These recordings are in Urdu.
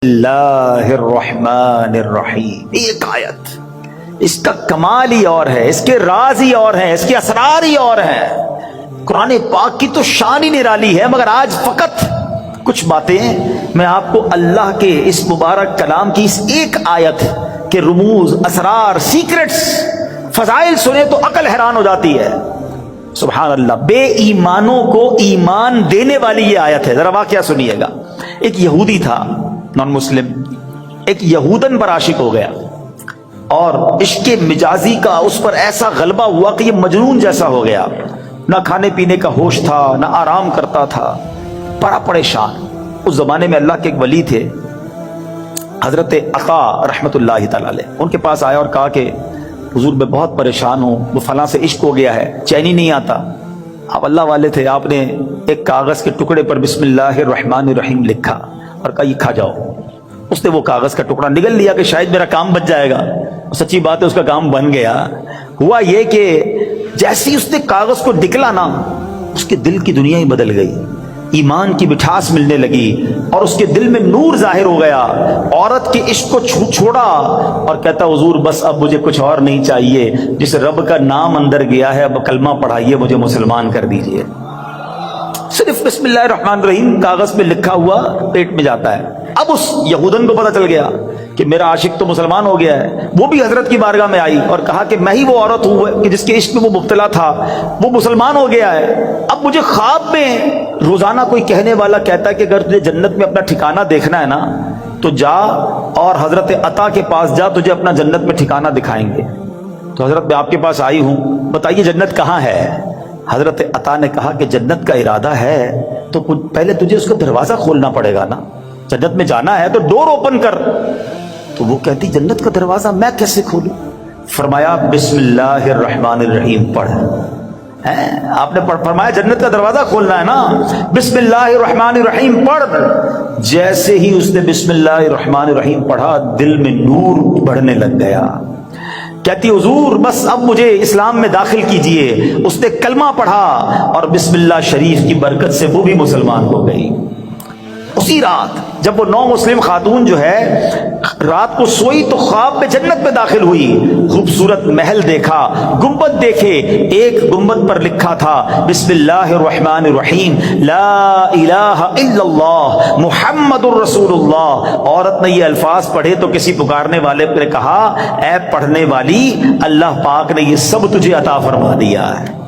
اللہ الرحمن الرحیم، ایک آیت، اس کا کمال ہی اور ہے، اس کے راز ہی اور ہیں، اس کے اسرار ہی اور ہیں۔ قرآن پاک کی تو شان ہی نرالی ہے، مگر آج فقط کچھ باتیں میں آپ کو اللہ کے اس مبارک کلام کی اس ایک آیت کے رموز، اسرار، سیکرٹس، فضائل سنے تو عقل حیران ہو جاتی ہے۔ سبحان اللہ، بے ایمانوں کو ایمان دینے والی یہ آیت ہے۔ ذرا واقعہ سنیے گا۔ ایک یہودی تھا، نان مسلم، ایک یہودن پر عاشق ہو گیا اور عشق مجازی کا اس پر ایسا غلبہ ہوا کہ یہ مجنون جیسا ہو گیا، نہ کھانے پینے کا ہوش تھا، نہ آرام کرتا تھا، بڑا پریشان۔ اس زمانے میں اللہ کے ایک ولی تھے، حضرت عطا رحمت اللہ تعالی علیہ، ان کے پاس آیا اور کہا کہ حضور میں بہت پریشان ہوں، وہ فلاں سے عشق ہو گیا ہے، چین ہی نہیں آتا۔ آپ اللہ والے تھے، آپ نے ایک کاغذ کے ٹکڑے پر بسم اللہ الرحمن الرحیم لکھا اور کہا یہ کھا جاؤ۔ اس نے وہ کاغذ کا ٹکڑا نگل لیا کہ شاید میرا کام بچ جائے گا۔ سچی بات ہے، اس کا کام بن گیا۔ ہوا یہ کہ جیسے ہی اس نے کاغذ کو نکلا نا، اس کے دل کی دنیا ہی بدل گئی، ایمان کی مٹھاس ملنے لگی اور اس کے دل میں نور ظاہر ہو گیا۔ عورت کے عشق کو چھوڑا اور کہتا حضور بس اب مجھے کچھ اور نہیں چاہیے، جس رب کا نام اندر گیا ہے اب کلمہ پڑھائیے، مجھے مسلمان کر دیجئے۔ صرف بسم اللہ الرحمن الرحیم کاغذ پہ لکھا ہوا پیٹ میں جاتا ہے۔ اب اس یہودن کو پتہ چل گیا کہ میرا عاشق تو مسلمان ہو گیا ہے۔ وہ بھی حضرت کی بارگاہ میں آئی اور کہا کہ میں ہی وہ عورت ہوں کہ جس کے عشق میں وہ مبتلا تھا، وہ مسلمان ہو گیا ہے۔ اب مجھے خواب میں روزانہ کوئی کہنے والا کہتا ہے کہ اگر تجھے جنت میں اپنا ٹھکانہ دیکھنا ہے نا تو جا اور حضرت عطا کے پاس جا، تجھے اپنا جنت میں ٹھکانہ دکھائیں گے۔ تو حضرت میں آپ کے پاس آئی ہوں، بتائیے جنت کہاں ہے؟ حضرت عطا نے کہا کہ جنت کا ارادہ ہے تو پہلے تجھے اس کا دروازہ کھولنا پڑے گا نا، جنت میں جانا ہے تو ڈور اوپن کر۔ تو وہ کہتی جنت کا دروازہ میں کیسے کھولوں؟ فرمایا بسم اللہ الرحمن الرحیم پڑھ۔ آپ نے فرمایا جنت کا دروازہ کھولنا ہے نا، بسم اللہ الرحمن الرحیم پڑھ۔ جیسے ہی اس نے بسم اللہ الرحمن الرحیم پڑھا، دل میں نور بڑھنے لگ گیا۔ کہتی حضور بس اب مجھے اسلام میں داخل کیجئے۔ اس نے کلمہ پڑھا اور بسم اللہ شریف کی برکت سے وہ بھی مسلمان ہو گئی۔ اسی رات جب وہ نو مسلم خاتون جو ہے رات کو سوئی تو خواب میں جنت میں داخل ہوئی، خوبصورت محل دیکھا، گنبد دیکھے، ایک گنبد پر لکھا تھا بسم اللہ الرحمن الرحیم لا الہ الا اللہ محمد الرسول اللہ۔ عورت نے یہ الفاظ پڑھے تو کسی پکارنے والے نے کہا اے پڑھنے والی، اللہ پاک نے یہ سب تجھے عطا فرما دیا ہے۔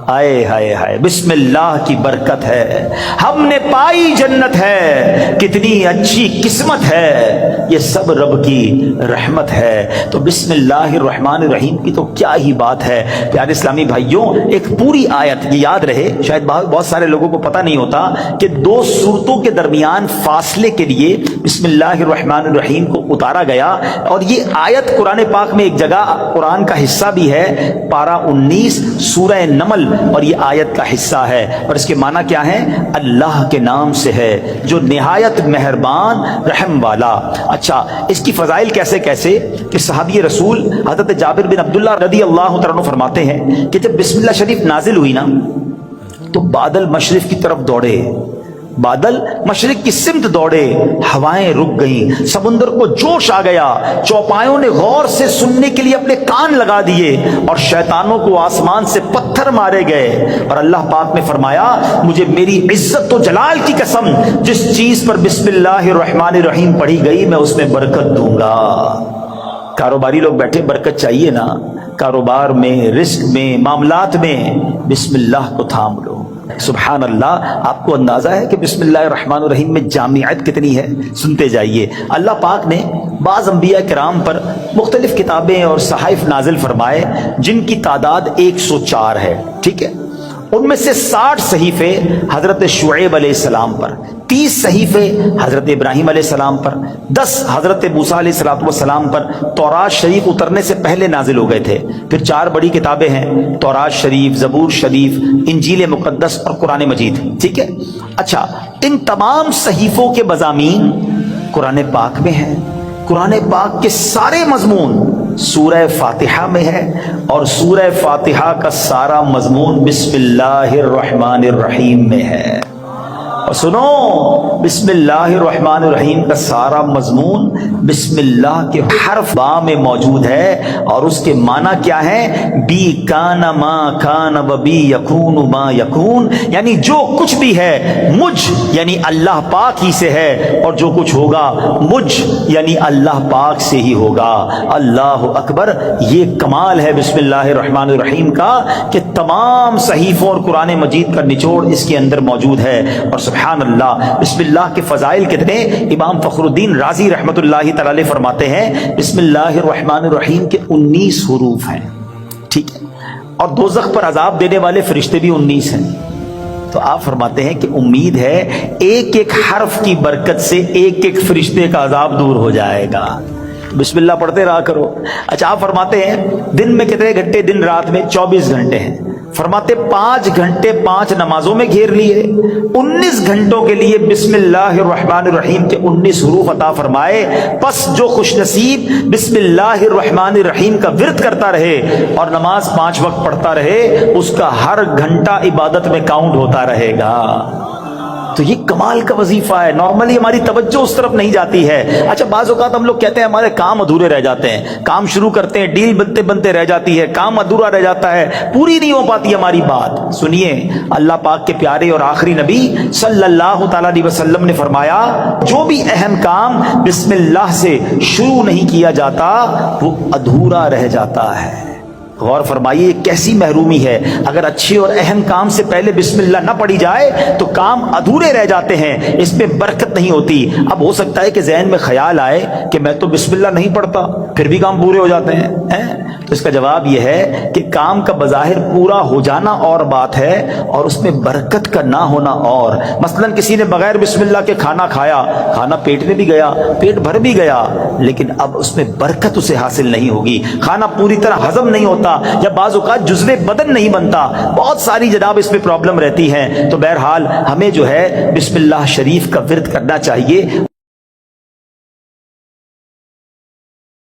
ہائے ہائے ہائے، بسم اللہ کی برکت ہے، ہم نے پائی جنت ہے، کتنی اچھی قسمت ہے، یہ سب رب کی رحمت ہے۔ تو بسم اللہ الرحمن الرحیم کی تو کیا ہی بات ہے۔ پیارے اسلامی بھائیوں، ایک پوری آیت، یہ یاد رہے، شاید بہت سارے لوگوں کو پتہ نہیں ہوتا کہ دو سورتوں کے درمیان فاصلے کے لیے بسم اللہ الرحمن الرحیم کو اتارا گیا، اور یہ آیت قرآن پاک میں ایک جگہ قرآن کا حصہ بھی ہے، پارہ 19 سورہ نمل، اور یہ آیت کا حصہ ہے، اور اس کے معنی کیا ہے؟ اللہ کے نام سے ہے جو نہایت مہربان رحم والا۔ اچھا، اس کی فضائل کیسے کیسے کہ صحابی رسول حضرت جابر بن عبداللہ رضی اللہ تعالیٰ عنہ فرماتے ہیں کہ جب بسم اللہ شریف نازل ہوئی نا تو بادل مشرق کی طرف دوڑے، بادل مشرق کی سمت دوڑے، ہوائیں رک گئیں، سمندر کو جوش آ گیا، چوپایوں نے غور سے سننے کے لیے اپنے کان لگا دیے، اور شیطانوں کو آسمان سے پتھر مارے گئے، اور اللہ پاک نے فرمایا مجھے میری عزت و جلال کی قسم، جس چیز پر بسم اللہ الرحمن الرحیم پڑھی گئی میں اس میں برکت دوں گا۔ کاروباری لوگ بیٹھے، برکت چاہیے نا، کاروبار میں، رزق میں، معاملات میں بسم اللہ کو تھام لو۔ سبحان اللہ، آپ کو اندازہ ہے کہ بسم اللہ الرحمن الرحیم میں جامعیت کتنی ہے؟ سنتے جائیے۔ اللہ پاک نے بعض انبیاء کرام پر مختلف کتابیں اور صحائف نازل فرمائے جن کی تعداد 104 ہے، ٹھیک ہے؟ ان میں سے 60 صحیفے حضرت شعیب علیہ السلام پر، 30 صحیفے حضرت ابراہیم علیہ السلام پر، 10 حضرت موسیٰ علیہ السلام پر تورات شریف اترنے سے پہلے نازل ہو گئے تھے۔ پھر 4 بڑی کتابیں ہیں، تورات شریف، زبور شریف، انجیل مقدس اور قرآن مجید، ٹھیک ہے؟ اچھا، ان تمام صحیفوں کے مضامین قرآن پاک میں ہیں۔ قرآن پاک کے سارے مضمون سورہ فاتحہ میں ہے، اور سورہ فاتحہ کا سارا مضمون بسم اللہ الرحمن الرحیم میں ہے۔ اور سنو بسم اللہ الرحمن الرحیم کا سارا مضمون بسم اللہ کے حرف با میں موجود ہے، اور اس کے معنی کیا ہے؟ بی کان ما کان و بی یکون ما یکون، یعنی جو کچھ بھی ہے مجھ یعنی اللہ پاک ہی سے ہے، اور جو کچھ ہوگا مجھ یعنی اللہ پاک سے ہی ہوگا۔ اللہ اکبر۔ یہ کمال ہے بسم اللہ الرحمن الرحیم کا کہ تمام صحیفوں اور قرآن مجید کا نچوڑ اس کے اندر موجود ہے۔ اور سبحان اللہ، بسم اللہ کے فضائل کتنے! امام فخر الدین رازی رحمۃ اللہ تعالی علیہ فرماتے ہیں بسم اللہ الرحمن الرحیم کے 19 حروف ہیں، ٹھیک ہے، اور دوزخ پر عذاب دینے والے فرشتے بھی 19 ہیں۔ تو آپ فرماتے ہیں کہ امید ہے ایک ایک حرف کی برکت سے ایک ایک فرشتے کا عذاب دور ہو جائے گا۔ بسم اللہ پڑھتے رہا کرو۔ اچھا، آپ فرماتے ہیں دن میں کتنے گھنٹے؟ دن رات میں 24 گھنٹے ہیں۔ فرماتے 5 گھنٹے 5 نمازوں میں گھیر لیے، 19 گھنٹوں کے لیے بسم اللہ الرحمن الرحیم کے 19 حروف عطا فرمائے۔ پس جو خوش نصیب بسم اللہ الرحمن الرحیم کا ورد کرتا رہے اور نماز 5 وقت پڑھتا رہے، اس کا ہر گھنٹہ عبادت میں کاؤنٹ ہوتا رہے گا۔ تو یہ کمال کا وظیفہ ہے۔ نارملی ہماری توجہ اس طرف نہیں جاتی ہے۔ اچھا، بعض اوقات ہم لوگ کہتے ہیں ہمارے کام ادھورے رہ جاتے ہیں، کام شروع کرتے ہیں، ڈیل بنتے بنتے رہ جاتی ہے، کام ادھورا رہ جاتا ہے، پوری نہیں ہو پاتی ہماری بات۔ سنیے، اللہ پاک کے پیارے اور آخری نبی صلی اللہ تعالی علیہ وسلم نے فرمایا جو بھی اہم کام بسم اللہ سے شروع نہیں کیا جاتا وہ ادھورا رہ جاتا ہے۔ غور فرمائیے، یہ کیسی محرومی ہے۔ اگر اچھے اور اہم کام سے پہلے بسم اللہ نہ پڑھی جائے تو کام ادھورے رہ جاتے ہیں، اس میں برکت نہیں ہوتی۔ اب ہو سکتا ہے کہ ذہن میں خیال آئے کہ میں تو بسم اللہ نہیں پڑھتا، پھر بھی کام پورے ہو جاتے ہیں۔ تو اس کا جواب یہ ہے کہ کام کا بظاہر پورا ہو جانا اور بات ہے، اور اس میں برکت کا نہ ہونا اور۔ مثلا کسی نے بغیر بسم اللہ کے کھانا کھایا، کھانا پیٹ میں بھی گیا، پیٹ بھر بھی گیا، لیکن اب اس میں برکت اسے حاصل نہیں ہوگی، کھانا پوری طرح ہضم نہیں ہوتا، یا بعض اوقات جزو بدن نہیں بنتا، بہت ساری جناب اس میں پرابلم رہتی ہیں۔ تو بہرحال ہمیں جو ہے بسم اللہ شریف کا ورد کرنا چاہیے۔